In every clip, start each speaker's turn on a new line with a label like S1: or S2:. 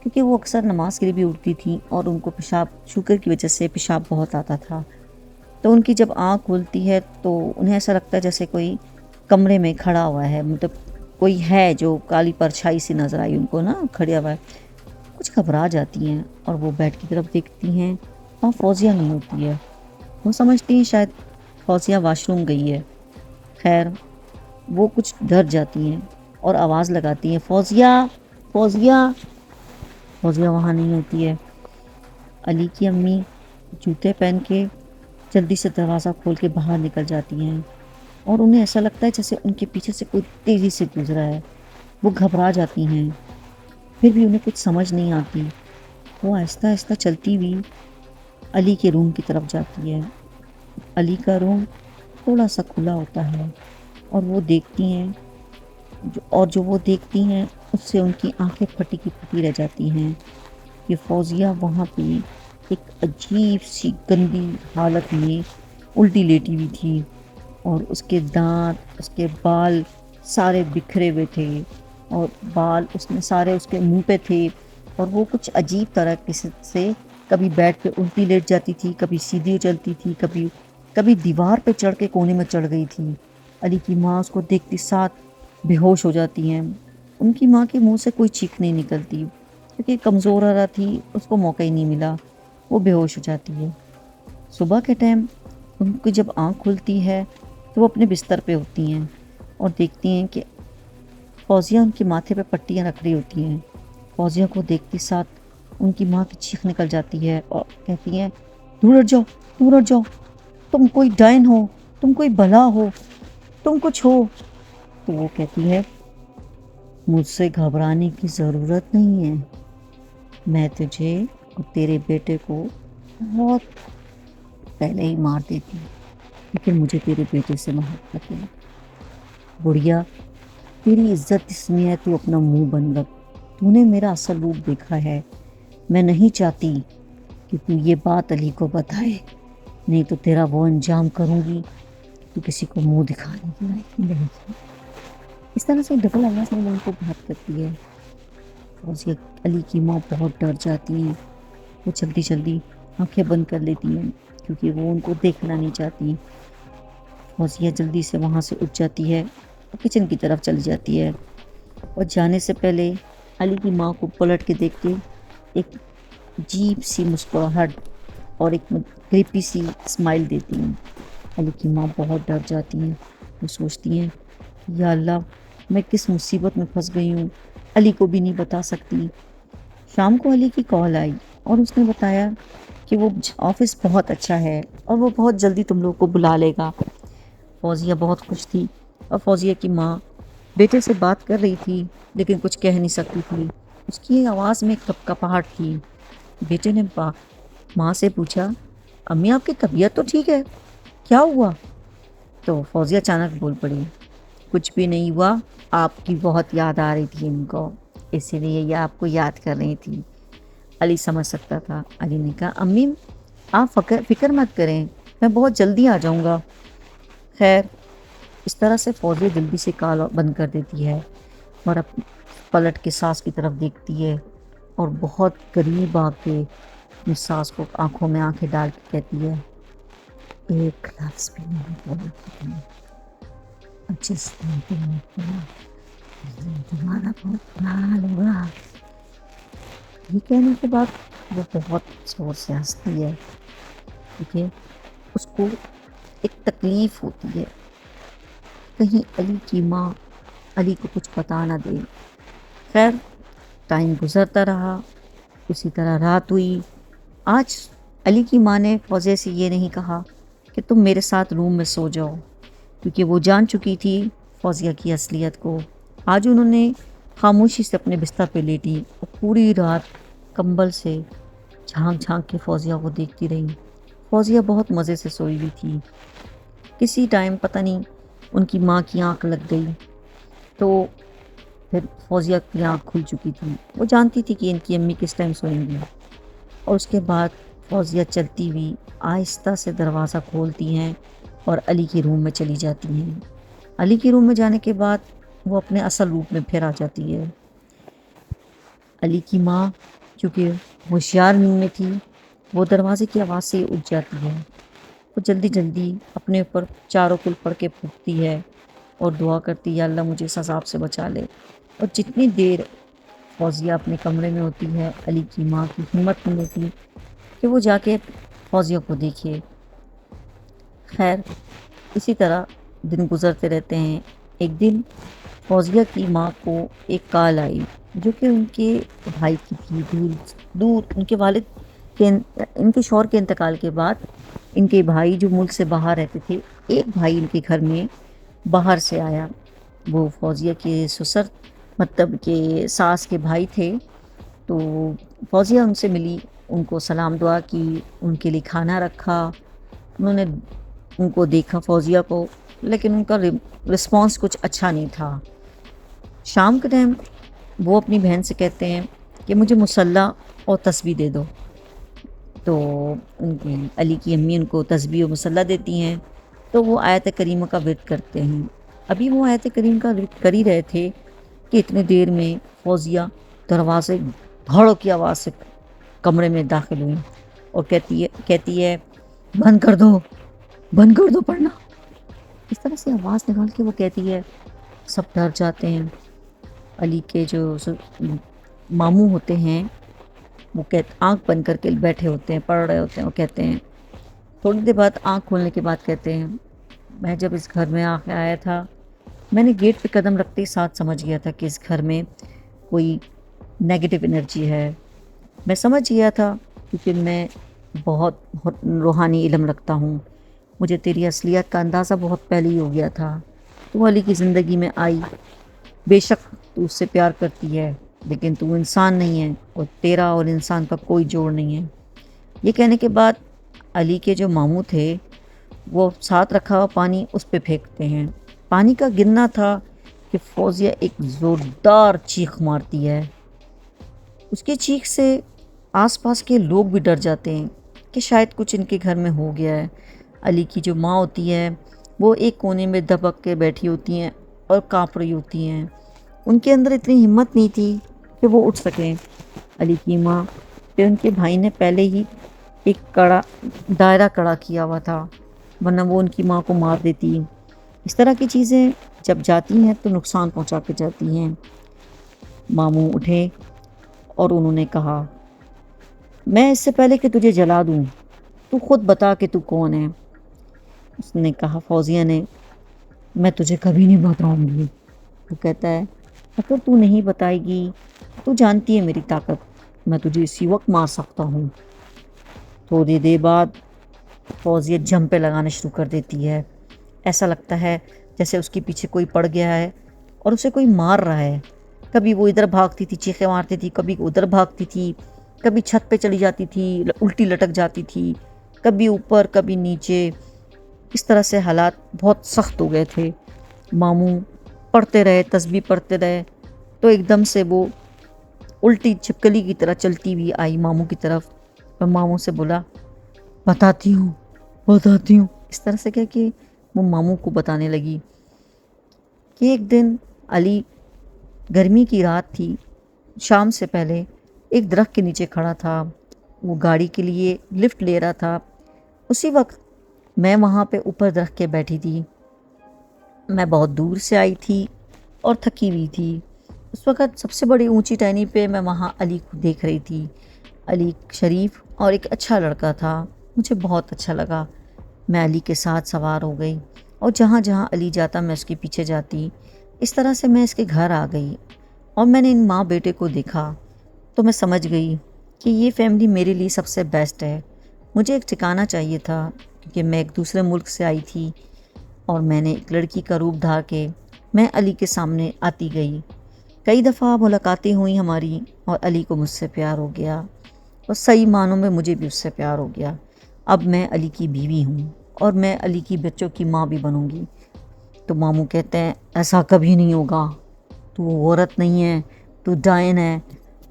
S1: کیونکہ وہ اکثر نماز کے لیے بھی اٹھتی تھیں اور ان کو پیشاب شوگر کی وجہ سے پیشاب بہت آتا تھا. تو ان کی جب آنکھ کھلتی ہے تو انہیں ایسا لگتا ہے جیسے کوئی کمرے میں کھڑا ہوا ہے، مطلب کوئی ہے جو کالی پرچھائی سی نظر آئی ان کو نا کھڑا ہوا ہے. کچھ گھبرا جاتی ہیں اور وہ بیڈ کی طرف دیکھتی ہیں. وہاں فوزیہ نہیں ہوتی ہے. وہ سمجھتی ہیں شاید فوزیہ واش روم گئی ہے. خیر وہ کچھ ڈر جاتی ہیں اور آواز لگاتی ہیں، فوزیہ فوزیہ. فوزیہ وہاں نہیں ہوتی ہے. علی کی امی جوتے پہن کے جلدی سے دروازہ کھول کے باہر نکل جاتی ہیں اور انہیں ایسا لگتا ہے جیسے ان کے پیچھے سے کوئی تیزی سے گزرا ہے. وہ گھبرا جاتی ہیں، پھر بھی انہیں کچھ سمجھ نہیں آتی. وہ آہستہ آہستہ چلتی ہوئی علی کے روم کی طرف جاتی ہے. علی کا روم تھوڑا سا کھلا ہوتا ہے اور وہ دیکھتی ہیں جو وہ دیکھتی ہیں اس سے ان کی آنکھیں پھٹی کی پھٹی رہ جاتی ہیں کہ فوزیہ وہاں پہ ایک عجیب سی گندی حالت میں الٹی لیٹی ہوئی تھی اور اس کے دانت، اس کے بال سارے بکھرے ہوئے تھے اور بال اس میں سارے اس کے منہ پہ تھے اور وہ کچھ عجیب طرح سے کبھی بیڈ پہ الٹی لیٹ جاتی تھی، کبھی سیدھی چلتی تھی، کبھی دیوار پہ چڑھ کے کونے میں چڑھ گئی تھی. علی کی ماں اس کو دیکھتی ساتھ بے ہوش ہو جاتی ہیں. ان کی ماں کے منہ سے کوئی چیخ نہیں نکلتی کیونکہ کمزور آ رہا تھی، اس کو موقع ہی نہیں ملا. وہ بے ہوش ہو جاتی ہے. صبح کے ٹائم ان کی جب آنکھ کھلتی ہے تو وہ اپنے بستر پہ ہوتی ہیں اور دیکھتی ہیں کہ فوزیہ ان کے ماتھے پہ پٹیاں رکھ رہی ہوتی ہیں. فوزیہ کو دیکھتی ساتھ ان کی ماں کی چیخ نکل جاتی ہے اور کہتی ہیں، دور ہٹ جاؤ، دور ہٹ جاؤ، تم کوئی ڈائن ہو، تم کوئی بلا ہو، تم کچھ ہو. تو وہ کہتی ہے، مجھ سے گھبرانے کی ضرورت نہیں ہے. میں تجھے اور تیرے بیٹے کو بہت پہلے ہی مار دیتی لیکن مجھے تیرے بیٹے سے محبت ہے. بڑھیا، تیری عزت اس میں ہے تو اپنا منہ بند رکھ. تو نے میرا اصل روپ دیکھا ہے. میں نہیں چاہتی کہ تو یہ بات علی کو بتائے، نہیں تو تیرا وہ انجام کروں گی تو کسی کو منہ دکھانے کی لائق نہیں رہے. اس طرح سے ڈبل آواز میں ان کو بات کرتی ہے. فوزیہ علی کی ماں بہت ڈر جاتی ہیں. وہ جلدی جلدی آنکھیں بند کر لیتی ہیں کیونکہ وہ ان کو دیکھنا نہیں چاہتی. فوزیہ جلدی سے وہاں سے اٹھ جاتی ہے اور کچن کی طرف چلی جاتی ہے اور جانے سے پہلے علی کی ماں کو پلٹ کے دیکھ کے ایک عجیب سی مسکراہٹ اور ایک کریپی سی اسمائل دیتی ہیں. علی کی ماں بہت ڈر جاتی ہیں. وہ سوچتی ہیں، یا اللہ میں کس مصیبت میں پھنس گئی ہوں، علی کو بھی نہیں بتا سکتی. شام کو علی کی کال آئی اور اس نے بتایا کہ وہ آفس بہت اچھا ہے اور وہ بہت جلدی تم لوگ کو بلا لے گا. فوزیہ بہت خوش تھی اور فوزیہ کی ماں بیٹے سے بات کر رہی تھی لیکن کچھ کہہ نہیں سکتی تھی. اس کی آواز میں کپکپاہٹ تھی. بیٹے نے ماں سے پوچھا، امی آپ کی طبیعت تو ٹھیک ہے، کیا ہوا؟ تو فوزیہ اچانک بول پڑی، کچھ بھی نہیں ہوا، آپ کی بہت یاد آ رہی تھی ان کو، اسی لیے یہ آپ کو یاد کر رہی تھی. علی سمجھ سکتا تھا. علی نے کہا، امی آپ فکر مت کریں، میں بہت جلدی آ جاؤں گا. خیر اس طرح سے فوزیہ جلدی سے کال بند کر دیتی ہے اور پلٹ کے ساس کی طرف دیکھتی ہے اور بہت قریب آ کے اپنی ساس کو آنکھوں میں آنکھیں ڈال کے کہتی ہے، ایک لفظ بھی نہیں بولے تم، جس دن تم نے بولا اس دن تمہارا بہت برا حال ہوگا. یہ کہنے کے بعد وہ بہت زور سے ہنستی ہے کیونکہ اس کو ایک تکلیف ہوتی ہے کہیں علی کی ماں علی کو کچھ بتا نہ دے. خیر ٹائم گزرتا رہا، اسی طرح رات ہوئی. آج علی کی ماں نے فوزیہ سے یہ نہیں کہا کہ تم میرے ساتھ روم میں سو جاؤ کیونکہ وہ جان چکی تھی فوزیہ کی اصلیت کو. آج انہوں نے خاموشی سے اپنے بستر پہ لیٹی اور پوری رات کمبل سے جھانک جھانک کے فوزیہ کو دیکھتی رہی. فوزیہ بہت مزے سے سوئی ہوئی تھی. کسی ٹائم پتہ نہیں ان کی ماں کی آنکھ لگ گئی تو پھر فوزیہ کی آنکھ کھل چکی تھی. وہ جانتی تھی کہ ان کی امی کس ٹائم سوئیں گی اور اس کے بعد فوزیہ چلتی ہوئی آہستہ سے دروازہ کھولتی ہیں اور علی کے روم میں چلی جاتی ہیں. علی کے روم میں جانے کے بعد وہ اپنے اصل روپ میں پھر آ جاتی ہے. علی کی ماں چونکہ ہوشیار نیند میں تھی، وہ دروازے کی آواز سے اٹھ جاتی ہے۔ وہ جلدی جلدی اپنے اوپر چاروں کل پڑھ کے پھونکتی ہے اور دعا کرتی ہے، یا اللہ مجھے اس عذاب سے بچا لے۔ اور جتنی دیر فوزیہ اپنے کمرے میں ہوتی ہے، علی کی ماں کی ہمت نہیں ہوتی کہ وہ جا کے فوزیہ کو دیکھے۔ خیر، اسی طرح دن گزرتے رہتے ہیں۔ ایک دن فوزیہ کی ماں کو ایک کال آئی جو کہ ان کے بھائی کی تھی، دور ان کے والد کے، ان کے شوہر کے انتقال کے بعد ان کے بھائی جو ملک سے باہر رہتے تھے، ایک بھائی ان کے گھر میں باہر سے آیا۔ وہ فوزیہ کے سسر مطلب کہ ساس کے بھائی تھے۔ تو فوزیہ ان سے ملی، ان کو سلام دعا کی، ان کے لیے کھانا رکھا۔ انہوں نے ان کو دیکھا فوزیہ کو، لیکن ان کا رسپانس کچھ اچھا نہیں تھا۔ شام کے ٹائم وہ اپنی بہن سے کہتے ہیں کہ مجھے مصلی اور تسبیح دے دو۔ تو ان کی علی کی امی ان کو تسبیح و مصلی دیتی ہیں، تو وہ آیت کریمہ کا ورد کرتے ہیں۔ ابھی وہ آیت کریم کا ورد کر ہی رہے تھے کہ اتنے دیر میں فوزیہ دروازے دھڑ کی آواز سے کمرے میں داخل ہوئی اور کہتی ہے بند کر دو پڑھنا۔ اس طرح سے آواز نکال کے وہ کہتی ہے، سب ڈر جاتے ہیں۔ علی کے جو ماموں ہوتے ہیں وہ آنکھ بند کر کے بیٹھے ہوتے ہیں، پڑھ رہے ہوتے ہیں، وہ کہتے ہیں، تھوڑی دیر بعد آنکھ کھولنے کے بعد کہتے ہیں، میں جب اس گھر میں آیا تھا، میں نے گیٹ پہ قدم رکھتے ہی ساتھ سمجھ گیا تھا کہ اس گھر میں کوئی نیگیٹو انرجی ہے۔ میں سمجھ گیا تھا کیونکہ میں بہت روحانی علم رکھتا ہوں، مجھے تیری اصلیت کا اندازہ بہت پہلے ہی ہو گیا تھا۔ تو علی کی زندگی میں آئی، بے شک تو اس سے پیار کرتی ہے، لیکن تو انسان نہیں ہے اور تیرا اور انسان کا کوئی جوڑ نہیں ہے۔ یہ کہنے کے بعد علی کے جو ماموں تھے وہ ساتھ رکھا ہوا پانی اس پہ پھینکتے ہیں۔ پانی کا گرنا تھا کہ فوزیہ ایک زوردار چیخ مارتی ہے۔ اس کی چیخ سے آس پاس کے لوگ بھی ڈر جاتے ہیں کہ شاید کچھ ان کے گھر میں ہو گیا ہے۔ علی کی جو ماں ہوتی ہے وہ ایک کونے میں دبک کے بیٹھی ہوتی ہیں اور کانپ رہی ہوتی ہیں۔ ان کے اندر اتنی ہمت نہیں تھی کہ وہ اٹھ سکیں۔ علی کی ماں پہ ان کے بھائی نے پہلے ہی ایک دائرہ کڑا کیا ہوا تھا، ورنہ وہ ان کی ماں کو مار دیتی۔ اس طرح کی چیزیں جب جاتی ہیں تو نقصان پہنچا کے جاتی ہیں۔ ماموں اٹھے اور انہوں نے کہا، میں اس سے پہلے کہ تجھے جلا دوں تو خود بتا کہ تو کون ہے۔ اس نے کہا، فوزیہ نے، میں تجھے کبھی نہیں بتاؤں گی۔ وہ کہتا ہے، اگر تو نہیں بتائے گی تو جانتی ہے میری طاقت، میں تجھے اسی وقت مار سکتا ہوں۔ تھوڑی دیر بعد فوزیہ جمپیں لگانا شروع کر دیتی ہے۔ ایسا لگتا ہے جیسے اس کے پیچھے کوئی پڑ گیا ہے اور اسے کوئی مار رہا ہے۔ کبھی وہ ادھر بھاگتی تھی، چیخیں مارتی تھی، کبھی ادھر بھاگتی تھی، کبھی چھت پہ چلی جاتی تھی، الٹی لٹک جاتی تھی، کبھی اوپر کبھی نیچے۔ اس طرح سے حالات بہت سخت ہو گئے تھے۔ ماموں پڑھتے رہے، تسبیح پڑھتے رہے، تو ایک دم سے وہ الٹی چھپکلی کی طرح چلتی ہوئی آئی ماموں کی طرف اور ماموں سے بولا، بتاتی ہوں۔ اس طرح سے کہہ کے وہ ماموں کو بتانے لگی کہ ایک دن علی، گرمی کی رات تھی، شام سے پہلے ایک درخت کے نیچے کھڑا تھا، وہ گاڑی کے لیے لفٹ لے رہا تھا۔ اسی وقت میں وہاں پہ اوپر درخت کے بیٹھی تھی۔ میں بہت دور سے آئی تھی اور تھکی ہوئی تھی۔ اس وقت سب سے بڑی اونچی ٹہنی پہ میں وہاں علی کو دیکھ رہی تھی۔ علی شریف اور ایک اچھا لڑکا تھا، مجھے بہت اچھا لگا۔ میں علی کے ساتھ سوار ہو گئی اور جہاں جہاں علی جاتا میں اس کے پیچھے جاتی۔ اس طرح سے میں اس کے گھر آ گئی اور میں نے ان ماں بیٹے کو دیکھا تو میں سمجھ گئی کہ یہ فیملی میرے لیے سب سے بیسٹ ہے۔ مجھے ایک ٹھکانہ چاہیے تھا کیونکہ میں ایک دوسرے ملک سے آئی تھی اور میں نے ایک لڑکی کا روپ دھار کے میں علی کے سامنے آتی گئی۔ کئی دفعہ ملاقاتیں ہوئیں ہماری اور علی کو مجھ سے پیار ہو گیا اور صحیح معنوں میں مجھے بھی اس سے پیار ہو گیا۔ اب میں علی کی بیوی ہوں اور میں علی کی بچوں کی ماں بھی بنوں گی۔ تو ماموں کہتے ہیں، ایسا کبھی نہیں ہوگا، تو عورت نہیں ہے، تو ڈائن ہے،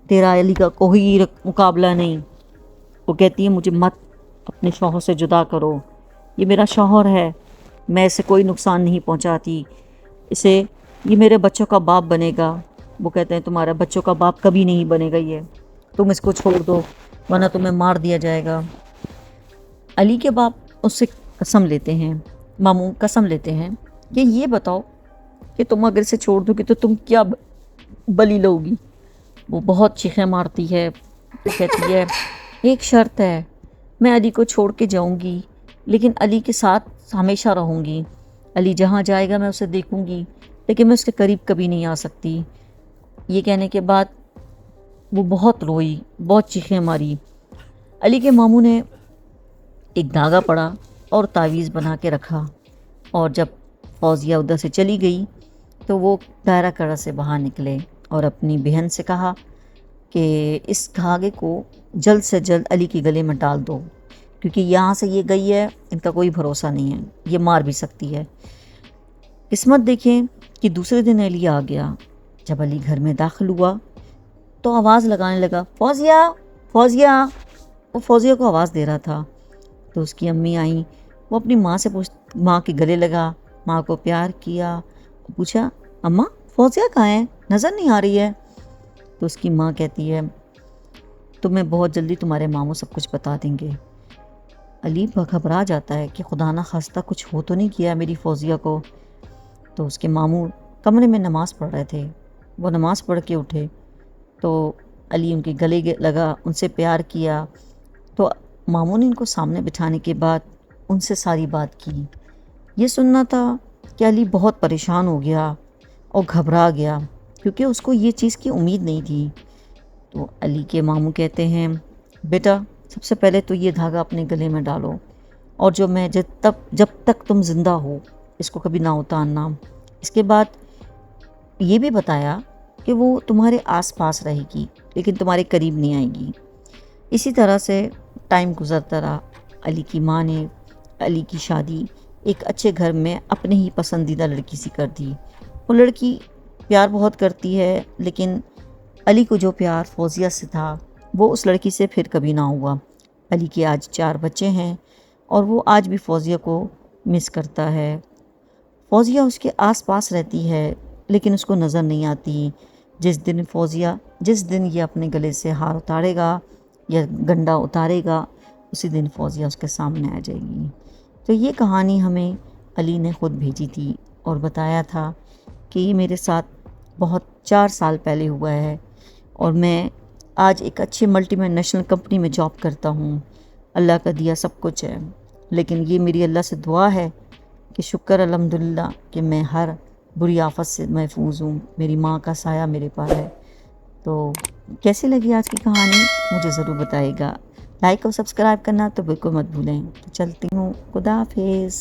S1: تیرا علی کا کوئی مقابلہ نہیں۔ وہ کہتی ہے، مجھے مت اپنے شوہر سے جدا کرو، یہ میرا شوہر ہے، میں اسے کوئی نقصان نہیں پہنچاتی، یہ میرے بچوں کا باپ بنے گا، وہ کہتے ہیں تمہارا بچوں کا باپ کبھی نہیں بنے گا یہ، تم اس کو چھوڑ دو ورنہ تمہیں مار دیا جائے گا۔ علی کے باپ اس سے قسم لیتے ہیں، ماموں قسم لیتے ہیں کہ یہ بتاؤ کہ تم اگر اسے چھوڑ دو گی تو تم کیا بلی لو گی؟ وہ بہت چیخیں مارتی ہے، کہتی ہے ایک شرط ہے، میں علی کو چھوڑ کے جاؤں گی لیکن علی کے ساتھ ہمیشہ رہوں گی، علی جہاں جائے گا میں اسے دیکھوں گی لیکن میں اس کے قریب کبھی نہیں آ سکتی۔ یہ کہنے کے بعد وہ بہت روئی، بہت چیخیں ماری۔ علی کے ماموں نے ایک دھاگا پڑا اور تعویذ بنا کے رکھا، اور جب فوزیہ ادھر سے چلی گئی تو وہ دائرہ کڑہ سے باہر نکلے اور اپنی بہن سے کہا کہ اس دھاگے کو جلد سے جلد علی کے گلے میں ڈال دو، کیونکہ یہاں سے یہ گئی ہے، ان کا کوئی بھروسہ نہیں ہے، یہ مار بھی سکتی ہے۔ قسمت دیکھیں کہ دوسرے دن علی آ گیا۔ جب علی گھر میں داخل ہوا تو آواز لگانے لگا، فوزیہ فوزیہ، وہ فوزیہ کو آواز دے رہا تھا۔ تو اس کی امی آئیں، وہ اپنی ماں سے ماں کے گلے لگا، ماں کو پیار کیا، پوچھا اماں فوزیہ کہاں ہے، نظر نہیں آ رہی ہے؟ تو اس کی ماں کہتی ہے تمہیں بہت جلدی تمہارے ماموں سب کچھ بتا دیں گے۔ علی گھبرا جاتا ہے کہ خدا نہ خواستہ کچھ ہو تو نہیں کیا میری فوزیہ کو۔ تو اس کے ماموں کمرے میں نماز پڑھ رہے تھے، وہ نماز پڑھ کے اٹھے تو علی ان کے گلے لگا، ان سے پیار کیا۔ تو ماموں نے ان کو سامنے بٹھانے کے بعد ان سے ساری بات کی۔ یہ سننا تھا کہ علی بہت پریشان ہو گیا اور گھبرا گیا، کیونکہ اس کو یہ چیز کی امید نہیں تھی۔ تو علی کے ماموں کہتے ہیں بیٹا سب سے پہلے تو یہ دھاگا اپنے گلے میں ڈالو، اور جو میں جب تک تم زندہ ہو اس کو کبھی نہ اتارنا۔ اس کے بعد یہ بھی بتایا کہ وہ تمہارے آس پاس رہے گی لیکن تمہارے قریب نہیں آئے گی۔ اسی طرح سے ٹائم گزرتا رہا۔ علی کی ماں نے علی کی شادی ایک اچھے گھر میں اپنے ہی پسندیدہ لڑکی سے کر دی۔ وہ لڑکی پیار بہت کرتی ہے لیکن علی کو جو پیار فوزیہ سے تھا وہ اس لڑکی سے پھر کبھی نہ ہوا۔ علی کے آج 4 بچے ہیں اور وہ آج بھی فوزیہ کو مس کرتا ہے۔ فوزیہ اس کے آس پاس رہتی ہے لیکن اس کو نظر نہیں آتی۔ جس دن یہ اپنے گلے سے ہار اتارے گا یا گنڈا اتارے گا اسی دن فوزیہ اس کے سامنے آ جائے گی۔ تو یہ کہانی ہمیں علی نے خود بھیجی تھی اور بتایا تھا کہ یہ میرے ساتھ بہت 4 سال پہلے ہوا ہے، اور میں آج ایک اچھے ملٹی نیشنل کمپنی میں جاب کرتا ہوں۔ اللہ کا دیا سب کچھ ہے، لیکن یہ میری اللہ سے دعا ہے کہ شکر الحمدللہ کہ میں ہر بری آفت سے محفوظ ہوں، میری ماں کا سایہ میرے پاس ہے۔ تو کیسی لگی آج کی کہانی مجھے ضرور بتائے گا، لائک اور سبسکرائب کرنا تو بالکل مت بھولیں۔ تو چلتی ہوں، خدا حافظ۔